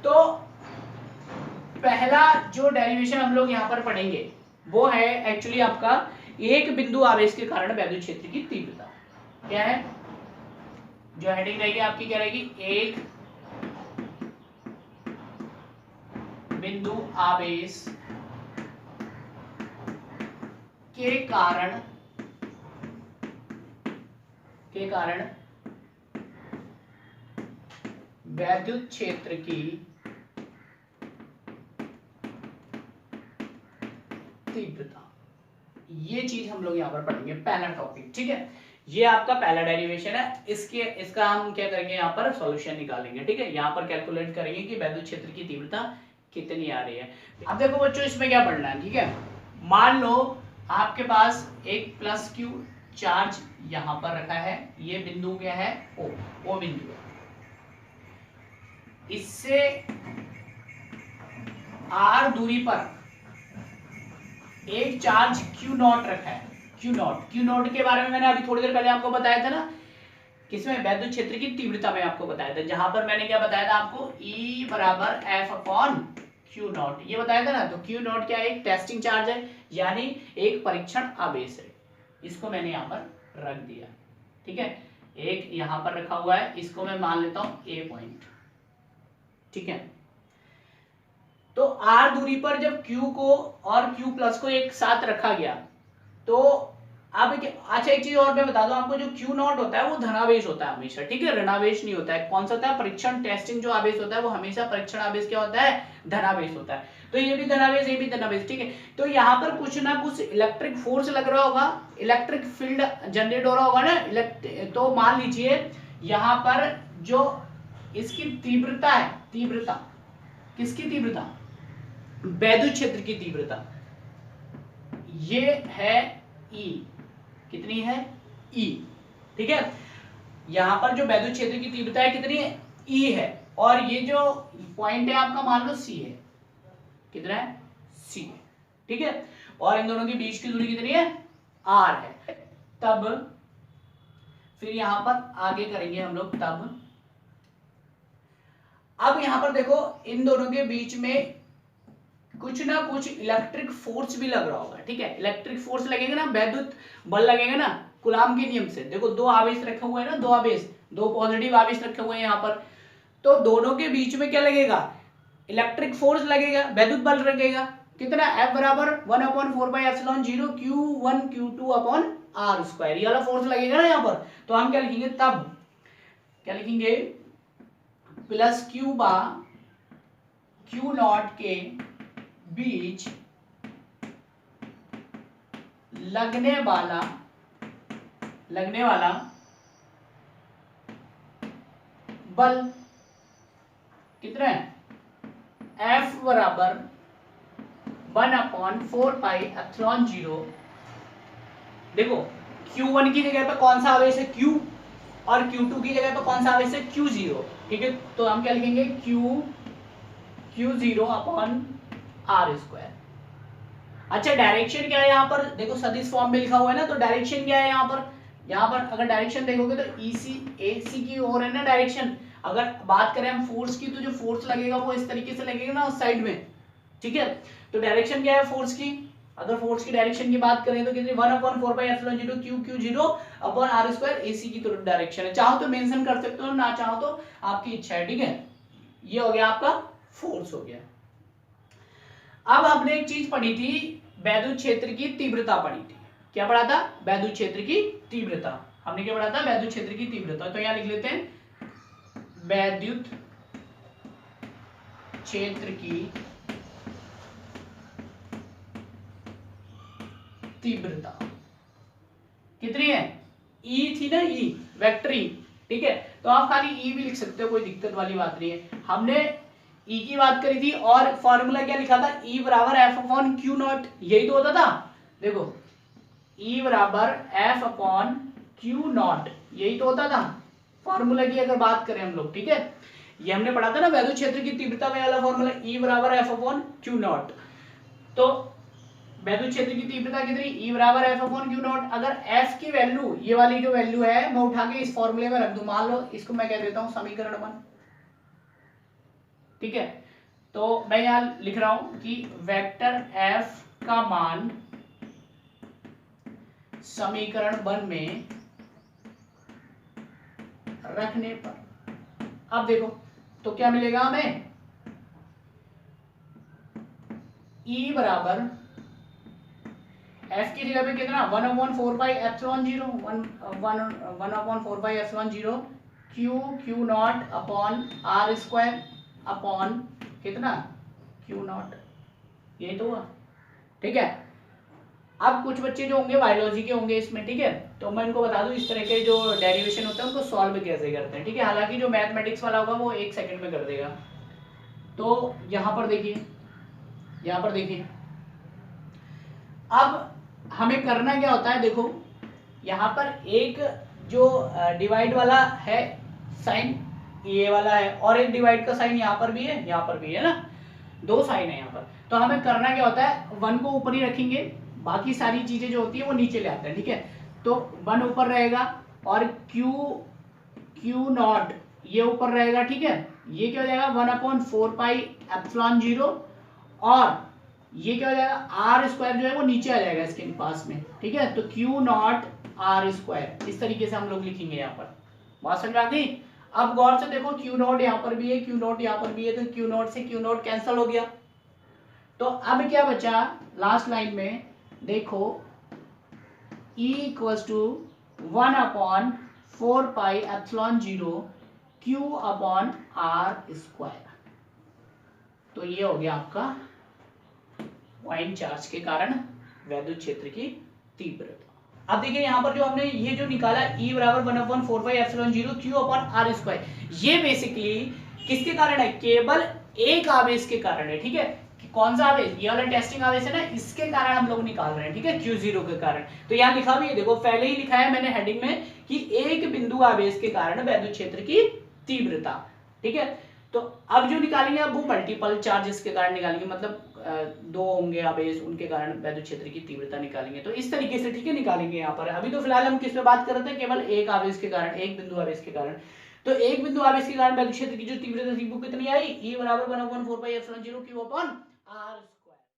तो पहला जो डेरिवेशन हम लोग यहाँ पर पढ़ेंगे वो है एक्चुअली आपका एक बिंदु आवेश के कारण वैद्युत क्षेत्र की तीव्रता। क्या है जो हेडिंग रहेगी आपकी, क्या रहेगी, एक बिंदु आवेश के कारण वैद्युत क्षेत्र की तीव्रता। ये चीज हम लोग यहाँ पर पढ़ेंगे, पहला टॉपिक, ठीक है। ये आपका पहला डेरिवेशन है, इसका हम क्या करेंगे, यहाँ पर सॉल्यूशन निकालेंगे, ठीक है। यहाँ पर कैलकुलेट करेंगे कि वैद्युत क्षेत्र की तीव्रता कितनी आ रही है। अब देखो बच्चों, इसमें क्या पढ़ना है, ठीक है। मान लो आपके पास एक प्लस क्यू चार्ज यहाँ पर रखा है, ये बिंदु क्या है, ओ बिंदु है। इससे आर दूरी पर एक चार्ज क्यू नॉट रखा है। क्यू नॉट के बारे में मैंने अभी थोड़ी देर पहले आपको बताया था ना, किसमें, वैद्युत क्षेत्र की तीव्रता में आपको बताया था, जहां पर मैंने क्या बताया था आपको, E बराबर एफ अपॉन क्यू नॉट, ये बताया था ना। तो क्यू नॉट क्या है, एक टेस्टिंग चार्ज है, यानी एक परीक्षण आवेश है। इसको मैंने यहाँ पर रख दिया, ठीक है। एक यहाँ पर रखा हुआ है, इसको मैं मान लेता हूं ए पॉइंट, ठीक है। तो आर दूरी पर जब Q को और Q प्लस को एक साथ रखा गया, तो अब अच्छा एक चीज और मैं बता दूं आपको, जो Q नॉट होता है वो धनावेश होता है हमेशा, ठीक है, ऋणावेश नहीं होता है। कौन सा होता है, परीक्षण टेस्टिंग जो आवेश होता है वो हमेशा परीक्षण आवेश क्या होता है, धनावेश होता है। तो ये भी धनावेश, ये भी धनावेश, ठीक है। तो यहाँ पर कुछ ना कुछ इलेक्ट्रिक फोर्स लग रहा होगा, इलेक्ट्रिक फील्ड जनरेट हो रहा होगा ना। तो मान लीजिए यहाँ पर जो इसकी तीव्रता है, तीव्रता किसकी तीव्रता, वैद्युत क्षेत्र की तीव्रता, ये है E, कितनी है, E, ठीक है। यहां पर जो वैद्युत क्षेत्र की तीव्रता है कितनी है, E है। और ये जो पॉइंट है आपका मान लो C है, कितना है, C है, ठीक है। और इन दोनों के बीच की दूरी कितनी है, R है। तब फिर यहां पर आगे करेंगे हम लोग, तब अब यहां पर देखो इन दोनों के बीच में कुछ ना कुछ इलेक्ट्रिक फोर्स भी लग रहा होगा, ठीक है। इलेक्ट्रिक फोर्स लगेगा ना, वैद्युत बल लगेगा ना, कूलाम के नियम से। देखो दो आवेश रखे हुए हैं ना, दो आवेश, दो पॉजिटिव आवेश रखे हुए हैं यहाँ पर, तो दोनों के बीच में क्या लगेगा, इलेक्ट्रिक फोर्स लगेगा, वैद्युत बल लगेगा। कितना, F बराबर 1/4πε0 Q1 Q2 upon R square, ये वाला फोर्स लगेगा ना यहाँ पर। तो हम क्या लिखेंगे, तब क्या लिखेंगे, प्लस Q बा Q नॉट के बीच लगने वाला बल कितना है, F बराबर 1/4πε0। देखो Q1 की जगह पे कौन सा आवेश है, Q, और Q2 की जगह पे कौन सा आवेश है, Q0, ठीक है। तो हम क्या लिखेंगे, Q0 अपॉन R स्क्वायर। अच्छा डायरेक्शन क्या है यहाँ पर, देखो सदिश फॉर्म में लिखा हुआ है ना, तो डायरेक्शन क्या है यहाँ पर अगर डायरेक्शन देखोगे तो AC की ओर है ना डायरेक्शन। अगर बात करें हम फोर्स की, तो जो फोर्स लगेगा वो इस तरीके से लगेगा ना, उस साइड में, ठीक है। तो डायरेक्शन क्या है फोर्स की, अगर फोर्स की डायरेक्शन की बात करें तो कितनी, 1/4πε0 Q0 upon R square, AC की तरफ डायरेक्शन है। चाहो तो मेंशन कर सकते हो, ना चाहो तो आपकी इच्छा है, ठीक है। ये हो गया आपका फोर्स हो गया। अब हमने एक चीज पढ़ी थी, वैद्युत क्षेत्र की तीव्रता पढ़ी थी। क्या पढ़ा था, वैद्युत क्षेत्र की तीव्रता। हमने क्या पढ़ा था, वैद्युत क्षेत्र की तीव्रता। तो यहां लिख लेते हैं, वैद्युत क्षेत्र की तीव्रता कितनी है, E थी ना, E वेक्टर E, ठीक है। तो आप खाली E भी लिख सकते हो, कोई दिक्कत वाली बात नहीं है। हमने E की बात करी थी, और फॉर्मूला क्या लिखा था, E बराबर F अपॉन Q नॉट, यही तो होता था। देखो E बराबर F अपॉन Q नॉट, यही तो होता था फॉर्मूला की अगर बात करें हम लोग, ठीक है। ये हमने पढ़ा था ना वैद्युत क्षेत्र की तीव्रता में वाला फॉर्मूला, E बराबर F अपॉन Q नॉट। तो वैद्युत क्षेत्र की तीव्रता कितनी, E बराबर F अपॉन Q नॉट। अगर F की वैल्यू, ये वाली जो वैल्यू है, मैं उठा के इस फॉर्मूले में रख दूं, मान लो इसको मैं कह देता हूं समीकरण 1, ठीक है। तो मैं यहाँ लिख रहा हूं कि वेक्टर एफ का मान समीकरण 1 में रखने पर, अब देखो तो क्या मिलेगा हमें, E बराबर एफ की जगह पे कितना 1/4πε0 1/4πε0 q naught upon r square upon कितना क्यू नॉट, यही तो हुआ। ठीक है, अब कुछ बच्चे जो होंगे बायोलॉजी के होंगे इसमें, ठीक है, तो मैं इनको बता दूं इस तरह के जो डेरिवेशन होते हैं उनको सॉल्व कैसे करते हैं। ठीक है, हालांकि जो मैथमेटिक्स वाला होगा वो 1 सेकंड में कर देगा। तो यहाँ पर देखिए, यहाँ पर देखिए, अब हमें करना क्या होता है, देखो यहाँ पर एक जो डिवाइड वाला है साइन ये वाला है, और एक डिवाइड का साइन यहाँ पर भी है, यहाँ पर भी है ना, दो साइन है यहाँ पर। तो हमें करना क्या होता है, 1 को ऊपर ही रखेंगे, बाकी सारी चीजें जो होती है वो नीचे ले आते हैं। ठीक है, तो 1 ऊपर रहेगा और क्यू नॉट ये ऊपर रहेगा। ठीक है, ये क्या हो जाएगा 1/4πε0 और ये क्या हो जाएगा आर स्क्वायर जो है वो नीचे आ जाएगा इसके पास में। ठीक है, तो क्यू नॉट आर स्क्वायर, इस तरीके से हम लोग लिखेंगे यहाँ पर। बात समझ आ गई? अब गौर से देखो क्यू नॉट यहाँ पर भी है, क्यू नॉट यहाँ पर भी है, तो क्यू नॉट से क्यू नॉट कैंसिल हो गया। तो अब क्या बचा लास्ट लाइन में, देखो E = 1/4πε0 Q/r²। तो ये हो गया आपका पॉइंट चार्ज के कारण वैद्युत क्षेत्र की तीव्रता। अब देखिए यहाँ पर जो हमने ये जो निकाला E बराबर 1/4πε0 Q/r², ये बेसिकली किसके कारण है, केवल एक आवेश के कारण है। ठीक है, कौन सा आवेश, ये वाला टेस्टिंग आवेश है ना, इसके कारण हम लोग निकाल रहे हैं। ठीक है, Q0 के कारण। तो यहाँ लिखा भी है, देखो पहले ही लिखा है मैंने हेडिंग में कि एक बिंदु आवेश के कारण वैद्युत क्षेत्र की तीव्रता। ठीक है, तो अब जो निकालेंगे अब वो मल्टीपल चार्जेस के कारण निकालेंगे, मतलब दो होंगे आवेश, उनके कारण वैद्युत क्षेत्र की तीव्रता निकालेंगे। तो इस तरीके से ठीक है निकालेंगे यहाँ पर। अभी तो फिलहाल हम किस पे बात कर रहे थे, केवल एक आवेश के कारण, एक बिंदु आवेश के कारण। तो एक बिंदु आवेश के कारण वैद्युत क्षेत्र की जो तीव्रता थी वो कितनी आई, E बराबर 1/4πε0 Q/r।